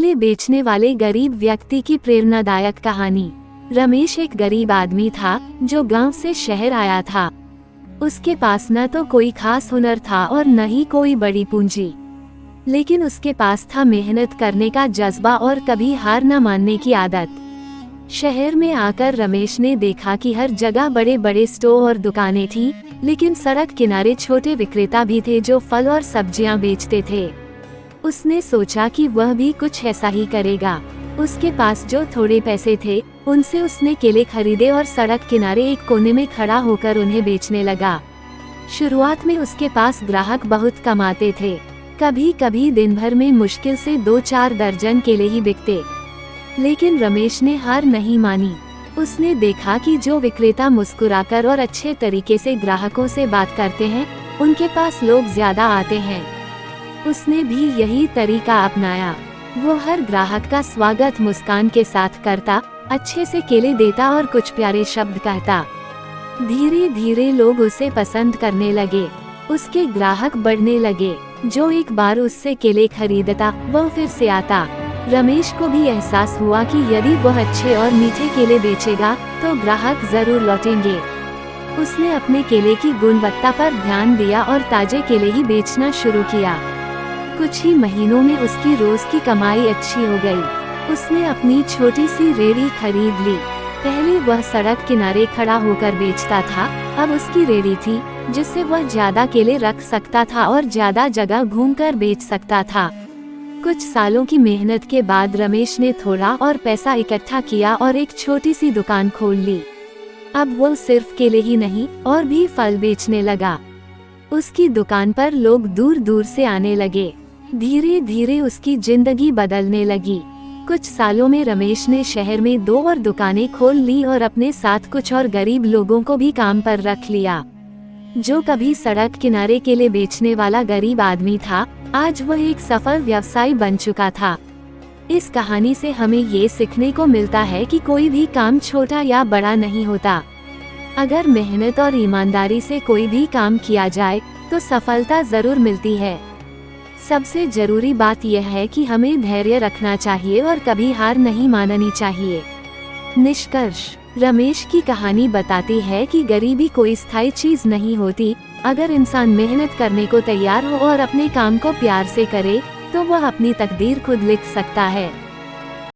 केले बेचने वाले गरीब व्यक्ति की प्रेरणादायक कहानी। रमेश एक गरीब आदमी था जो गांव से शहर आया था। उसके पास न तो कोई खास हुनर था और न ही कोई बड़ी पूंजी, लेकिन उसके पास था मेहनत करने का जज्बा और कभी हार न मानने की आदत। शहर में आकर रमेश ने देखा कि हर जगह बड़े बड़े स्टोर और दुकानें थी, लेकिन सड़क किनारे छोटे विक्रेता भी थे जो फल और सब्जियां बेचते थे। उसने सोचा कि वह भी कुछ ऐसा ही करेगा। उसके पास जो थोड़े पैसे थे उनसे उसने केले खरीदे और सड़क किनारे एक कोने में खड़ा होकर उन्हें बेचने लगा। शुरुआत में उसके पास ग्राहक बहुत कम आते थे। कभी कभी दिन भर में मुश्किल से 2-4 दर्जन केले ही बिकते, लेकिन रमेश ने हार नहीं मानी। उसने देखा कि जो विक्रेता मुस्कुराकर और अच्छे तरीके से ग्राहकों से बात करते हैं, उनके पास लोग ज्यादा आते हैं। उसने भी यही तरीका अपनाया। वो हर ग्राहक का स्वागत मुस्कान के साथ करता, अच्छे से केले देता और कुछ प्यारे शब्द कहता। धीरे धीरे लोग उसे पसंद करने लगे। उसके ग्राहक बढ़ने लगे। जो एक बार उससे केले खरीदता वह फिर से आता। रमेश को भी एहसास हुआ कि यदि वह अच्छे और मीठे केले बेचेगा तो ग्राहक जरूर लौटेंगे। उसने अपने केले की गुणवत्ता पर ध्यान दिया और ताजे केले ही बेचना शुरू किया। कुछ ही महीनों में उसकी रोज की कमाई अच्छी हो गई। उसने अपनी छोटी सी रेहड़ी खरीद ली। पहले वह सड़क किनारे खड़ा होकर बेचता था, अब उसकी रेहड़ी थी जिससे वह ज्यादा केले रख सकता था और ज्यादा जगह घूमकर बेच सकता था। कुछ सालों की मेहनत के बाद रमेश ने थोड़ा और पैसा इकट्ठा किया और एक छोटी सी दुकान खोल ली। अब वो सिर्फ केले ही नहीं और भी फल बेचने लगा। उसकी दुकान पर लोग दूर दूर से आने लगे। धीरे धीरे उसकी जिंदगी बदलने लगी। कुछ सालों में रमेश ने शहर में 2 और दुकानें खोल ली और अपने साथ कुछ और गरीब लोगों को भी काम पर रख लिया। जो कभी सड़क किनारे केले बेचने वाला गरीब आदमी था, आज वह एक सफल व्यवसायी बन चुका था। इस कहानी से हमें ये सीखने को मिलता है कि कोई भी काम छोटा या बड़ा नहीं होता। अगर मेहनत और ईमानदारी से कोई भी काम किया जाए तो सफलता जरूर मिलती है। सबसे जरूरी बात यह है कि हमें धैर्य रखना चाहिए और कभी हार नहीं माननी चाहिए। निष्कर्ष: रमेश की कहानी बताती है कि गरीबी कोई स्थायी चीज नहीं होती। अगर इंसान मेहनत करने को तैयार हो और अपने काम को प्यार से करे, तो वह अपनी तकदीर खुद लिख सकता है।